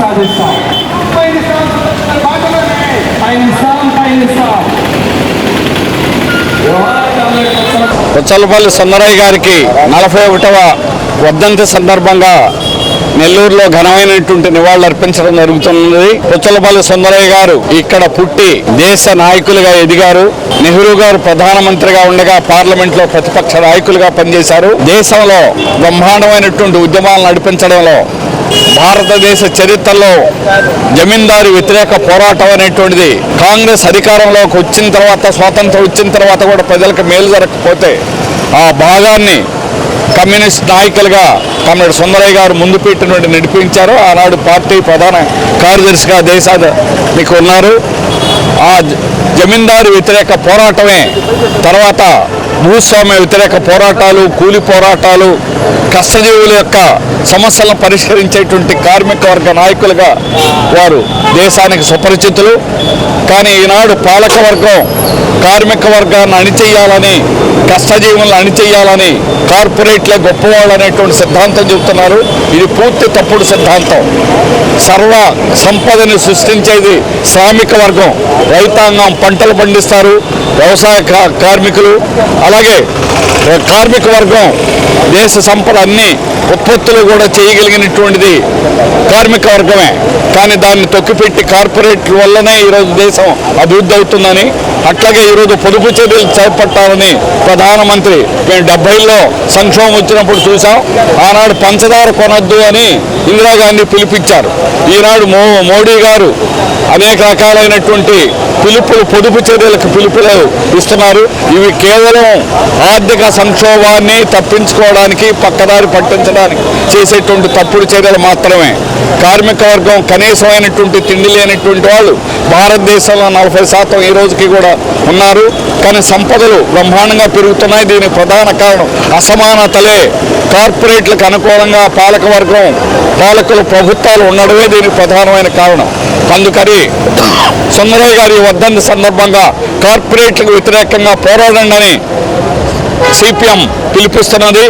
సాధిస్తాం. పుచ్చలపల్లి సుందరయ్య గారికి 41వ వర్ధంతి సందర్భంగా నెల్లూరులో ఘనమైనటువంటి నివాళులు అర్పించడం జరుగుతున్నది. పుచ్చలపల్లి సుందరయ్య గారు ఇక్కడ పుట్టి దేశ నాయకులుగా ఎదిగారు. నెహ్రూ గారు ప్రధానమంత్రిగా ఉండగా పార్లమెంట్ లో ప్రతిపక్ష నాయకులుగా పనిచేశారు. దేశంలో బ్రహ్మాండమైనటువంటి ఉద్యమాలను నడిపించడంలో భారతదేశ చరిత్రలో జమీందారు వ్యతిరేక పోరాటం అనేటువంటిది కాంగ్రెస్ అధికారంలోకి వచ్చిన తర్వాత, స్వాతంత్రం వచ్చిన తర్వాత కూడా ప్రజలకు మేలు జరగకపోతే ఆ భాగాన్ని కమ్యూనిస్ట్ నాయకులుగా కమ్రేడ్ సుందరయ్య గారు ముందు పెట్టినటువంటి నడిపించారు. ఆనాడు పార్టీ ప్రధాన కార్యదర్శిగా దేశానికి ఉన్నారు. ఆ జమీందారు వ్యతిరేక పోరాటమే తర్వాత భూస్వామ్య వ్యతిరేక పోరాటాలు, కూలి పోరాటాలు, కష్టజీవుల యొక్క సమస్యలను పరిష్కరించేటువంటి కార్మిక వర్గ నాయకులుగా వారు దేశానికి సుపరిచితులు. కానీ ఈనాడు పాలక వర్గం కార్మిక వర్గాన్ని అణిచేయాలని, కష్టజీవులను అణిచేయాలని కార్పొరేట్లే గొప్పవాళ్ళు అనేటువంటి సిద్ధాంతం చెబుతున్నారు. ఇది పూర్తి తప్పుడు సిద్ధాంతం. సర్వ సంపదని సృష్టించేది శ్రామిక వర్గం, రైతాంగం, పంటలు పండిస్తారు, వ్యవసాయ కార్మికులు. అలాగే కార్మిక వర్గం దేశ సంపద అన్ని ఉత్పత్తులు కూడా చేయగలిగినటువంటిది కార్మిక వర్గమే. కానీ దాన్ని తొక్కిపెట్టి కార్పొరేట్ల వల్లనే ఈరోజు దేశం అభివృద్ధి అవుతుందని, అట్లాగే ఈరోజు పొదుపు చర్యలు చేపట్టాలని ప్రధానమంత్రి మేము 70లో సంక్షోభం వచ్చినప్పుడు చూసాం. ఆనాడు పంచదార కొనొద్దు అని ఇందిరాగాంధీ పిలిపించారు. ఈనాడు మోడీ గారు అనేక రకాలైనటువంటి పిలుపులు, పొదుపు చర్యలకు పిలుపులు ఇస్తున్నారు. ఇవి కేవలం ఆర్థిక సంక్షోభాన్ని తప్పించుకోవడానికి, పక్కదారి పట్టించడానికి చేసేటువంటి తప్పుడు చర్యలు మాత్రమే. కార్మిక వర్గం కనీసమైనటువంటి తిండి లేనటువంటి వాళ్ళు భారతదేశంలో 40% ఈ రోజుకి కూడా ఉన్నారు. కానీ సంపదలు బ్రహ్మాండంగా పెరుగుతున్నాయి. దీనికి ప్రధాన కారణం అసమానతలే. కార్పొరేట్లకు అనుకూలంగా పాలక వర్గం, పాలకులు, ప్రభుత్వాలు ఉండడమే దీనికి ప్రధానమైన కారణం. అందుకని సుందరయ్య గారి వర్ధంతి సందర్భంగా కార్పొరేట్లకు వ్యతిరేకంగా పోరాడండి అని సిపిఎం పిలిపిస్తున్నది.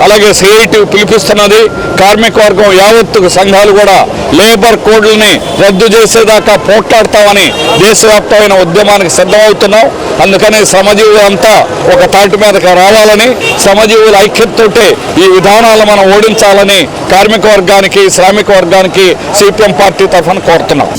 అలాగే సిఐటి పిలిపిస్తున్నది. కార్మిక వర్గం యావత్తు సంఘాలు కూడా లేబర్ కోడ్లని రద్దు చేసేదాకా పోట్లాడతామని దేశవ్యాప్తమైన ఉద్యమానికి సిద్ధమవుతున్నాం. అందుకని శ్రమజీవులంతా ఒక తాటి మీదకి రావాలని, శ్రమజీవుల ఐక్యతతోటే ఈ విధానాలు మనం ఓడించాలని కార్మిక వర్గానికి, శ్రామిక వర్గానికి సిపిఎం పార్టీ తరఫున కోరుతున్నాం.